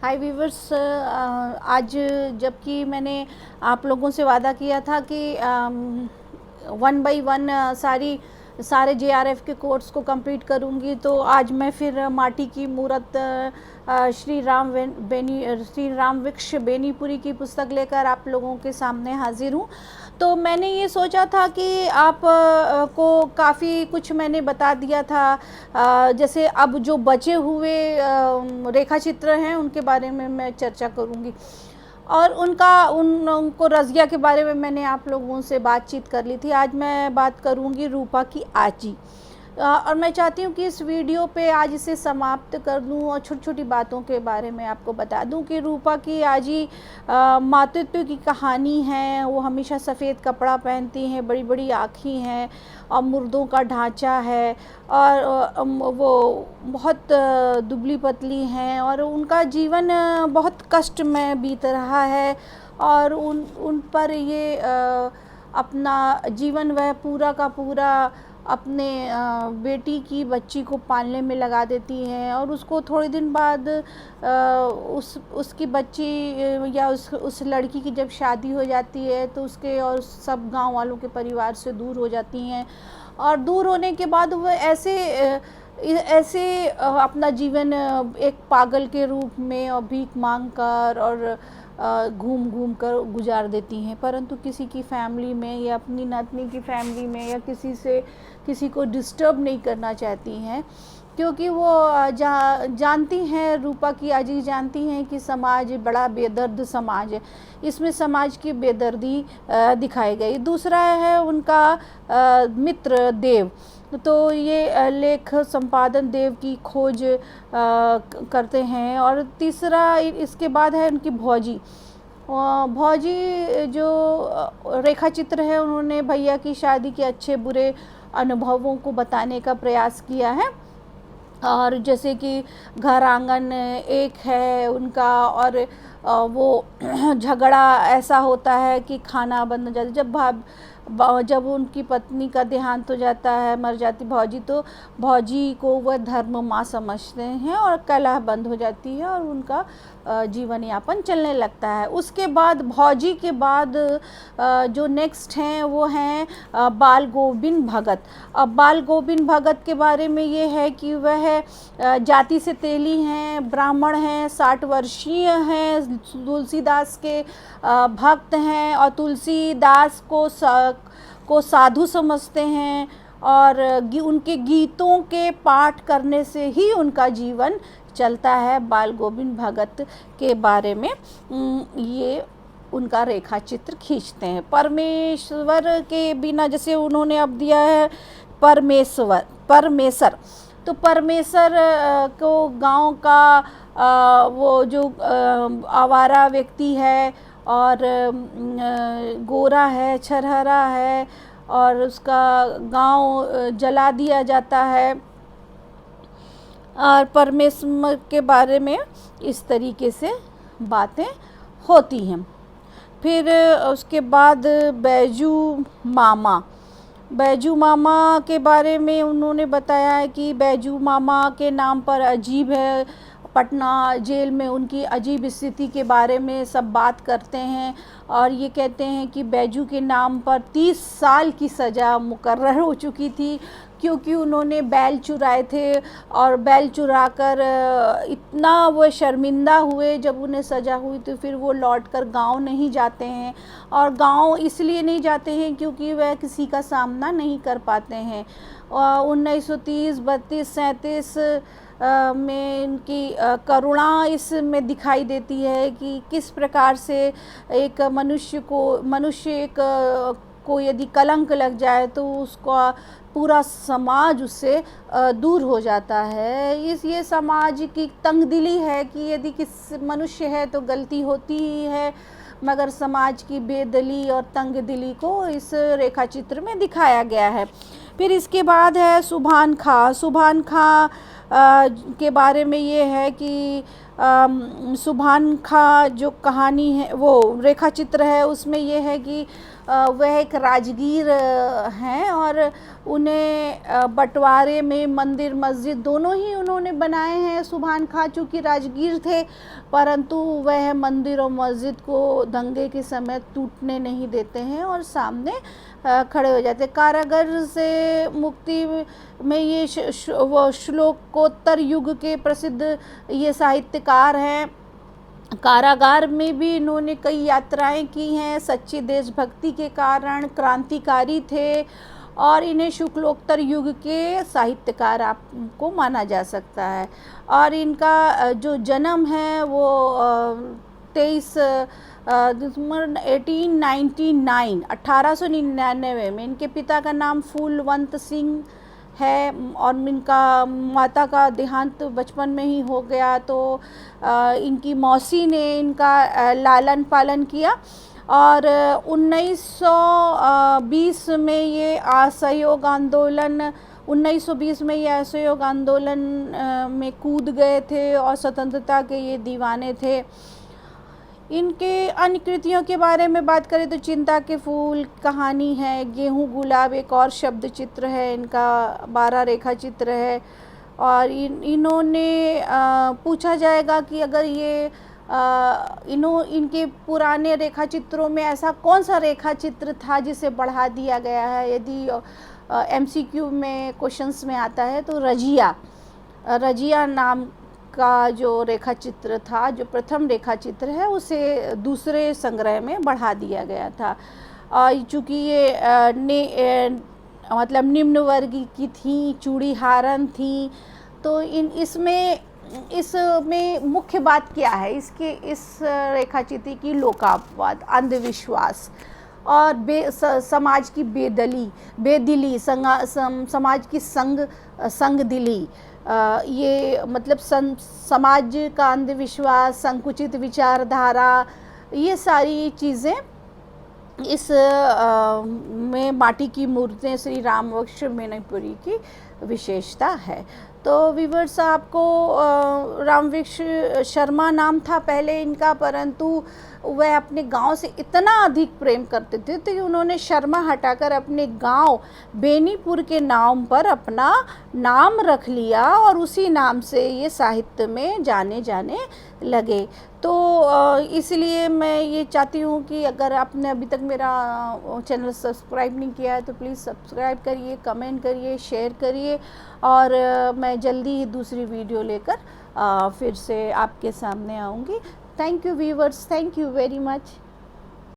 हाय viewers, आज जबकि मैंने आप लोगों से वादा किया था कि वन बाय वन सारे जेआरएफ के कोर्स को कंप्लीट करूंगी, तो आज मैं फिर माटी की मूरत श्री राम वृक्ष बेनीपुरी की पुस्तक लेकर आप लोगों के सामने हाजिर हूँ। तो मैंने ये सोचा था कि आप को काफ़ी कुछ मैंने बता दिया था। जैसे अब जो बचे हुए रेखा चित्र हैं उनके बारे में मैं चर्चा करूँगी, और उनको रज़िया के बारे में मैंने आप लोगों से बातचीत कर ली थी। आज मैं बात करूँगी रूपा की आजी, और मैं चाहती हूँ कि इस वीडियो पे आज इसे समाप्त कर दूँ और छोटी छोटी बातों के बारे में आपको बता दूँ कि रूपा की आजी मातृत्व की कहानी है। वो हमेशा सफ़ेद कपड़ा पहनती हैं, बड़ी बड़ी आँखें हैं और मुर्दों का ढांचा है, और वो बहुत दुबली पतली हैं, और उनका जीवन बहुत कष्ट में बीत रहा है। और उन पर ये अपना जीवन वह पूरा का पूरा अपने बेटी की बच्ची को पालने में लगा देती हैं, और उसको थोड़े दिन बाद उसकी बच्ची या उस लड़की की जब शादी हो जाती है तो उसके और सब गांव वालों के परिवार से दूर हो जाती हैं। और दूर होने के बाद वह ऐसे अपना जीवन एक पागल के रूप में और भीख मांग कर और घूम घूम कर गुजार देती हैं, परंतु किसी की फैमिली में या अपनी नातनी की फैमिली में या किसी को डिस्टर्ब नहीं करना चाहती हैं, क्योंकि वो जानती हैं, रूपा की आजी जानती हैं कि समाज बड़ा बेदर्द समाज है। इसमें समाज की बेदर्दी दिखाई गई। दूसरा है उनका मित्र देव। तो ये लेख संपादन देव की खोज करते हैं। और तीसरा इसके बाद है उनकी भौजी। भौजी जो रेखा चित्र है, उन्होंने भैया की शादी के अच्छे बुरे अनुभवों को बताने का प्रयास किया है। और जैसे कि घर आंगन एक है उनका, और वो झगड़ा ऐसा होता है कि खाना बंद हो जाता है। जब उनकी पत्नी का देहांत हो जाता है, मर जाती भौजी, तो भौजी को वह धर्म माँ समझते हैं और कलह बंद हो जाती है और उनका जीवन यापन चलने लगता है। उसके बाद भौजी के बाद जो नेक्स्ट हैं वो हैं बाल गोविंद भगत। अब बाल गोविंद भगत के बारे में ये है कि वह जाति से तेली हैं, ब्राह्मण हैं, 60 वर्षीय हैं, तुलसीदास के भक्त हैं और तुलसीदास को साधु समझते हैं, और उनके गीतों के पाठ करने से ही उनका जीवन चलता है। बाल गोविंद भगत के बारे में ये उनका रेखा चित्र खींचते हैं। परमेश्वर के बिना, जैसे उन्होंने अब दिया है परमेश्वर, तो परमेश्वर को गांव का वो जो आवारा व्यक्ति है और गोरा है, छरहरा है, और उसका गांव जला दिया जाता है। और परमेश्वर के बारे में इस तरीके से बातें होती हैं। फिर उसके बाद बैजू मामा के बारे में उन्होंने बताया है कि बैजू मामा के नाम पर अजीब है, पटना जेल में उनकी अजीब स्थिति के बारे में सब बात करते हैं, और ये कहते हैं कि बैजू के नाम पर 30 साल की सज़ा मुकर्रर हो चुकी थी, क्योंकि उन्होंने बैल चुराए थे, और बैल चुरा कर इतना वो शर्मिंदा हुए जब उन्हें सज़ा हुई, तो फिर वो लौटकर गांव नहीं जाते हैं। और गांव इसलिए नहीं जाते हैं क्योंकि वह किसी का सामना नहीं कर पाते हैं। 1930, 32, 37 में इनकी करुणा इसमें दिखाई देती है कि किस प्रकार से एक मनुष्य को यदि कलंक लग जाए तो उसका पूरा समाज उससे दूर हो जाता है। ये समाज की तंगदिली है कि यदि किस मनुष्य है तो गलती होती ही है, मगर समाज की बेदली और तंगदिली को इस रेखा चित्र में दिखाया गया है। फिर इसके बाद है सुभान खां। सुभान खां के बारे में ये है कि सुभान खां जो कहानी है, वो रेखा चित्र है, उसमें ये है कि वह एक राजगीर हैं और उन्हें बंटवारे में मंदिर मस्जिद दोनों ही उन्होंने बनाए हैं। सुभान खां चूँकि राजगीर थे, परंतु वह मंदिर और मस्जिद को दंगे के समय टूटने नहीं देते हैं और सामने खड़े हो जाते। कारागर से मुक्ति में ये वो श्लोकोत्तर युग के प्रसिद्ध ये साहित्यकार हैं। कारागार में भी इन्होंने कई यात्राएं की हैं। सच्ची देशभक्ति के कारण क्रांतिकारी थे और इन्हें शुक्लोत्तर युग के साहित्यकार आपको माना जा सकता है। और इनका जो जन्म है वो 23 दिसंबर 1899 में। इनके पिता का नाम फूलवंत सिंह है और इनका माता का देहांत बचपन में ही हो गया, तो इनकी मौसी ने इनका लालन पालन किया और 1920 में ये असहयोग आंदोलन 1920 में ये असहयोग आंदोलन में कूद गए थे और स्वतंत्रता के ये दीवाने थे। इनके अन्य कृतियों के बारे में बात करें तो चिंता के फूल कहानी है, गेहूं गुलाब एक और शब्द चित्र है, इनका 12 रेखा चित्र है। और इन्होंने पूछा जाएगा कि अगर ये इनके पुराने रेखा चित्रों में ऐसा कौन सा रेखा चित्र था जिसे बढ़ा दिया गया है, यदि MCQ में क्वेश्चंस में आता है तो रजिया नाम का जो रेखा चित्र था, जो प्रथम रेखा चित्र है, उसे दूसरे संग्रह में बढ़ा दिया गया था। चूँकि ये मतलब निम्न वर्ग की थी, चूड़ीहारन थी, तो इसमें मुख्य बात क्या है, इस रेखा चित्र की लोकापवाद, अंधविश्वास और समाज की बेदिली, समाज की संग दिली, ये मतलब समाज का अंधविश्वास, संकुचित विचारधारा, ये सारी चीज़ें इस में माटी की मूर्तें श्री रामवक्ष मैनपुरी की विशेषता है। तो व्यूअर्स, आपको रामवृक्ष शर्मा नाम था पहले इनका, परंतु वह अपने गांव से इतना अधिक प्रेम करते थे तो उन्होंने शर्मा हटाकर अपने गांव बेनीपुर के नाम पर अपना नाम रख लिया और उसी नाम से ये साहित्य में जाने लगे। तो इसलिए मैं ये चाहती हूँ कि अगर आपने अभी तक मेरा चैनल सब्सक्राइब नहीं किया है तो प्लीज़ सब्सक्राइब करिए, कमेंट करिए, शेयर करिए और मैं जल्दी ही दूसरी वीडियो लेकर फिर से आपके सामने आऊँगी। Thank you viewers, thank you very much.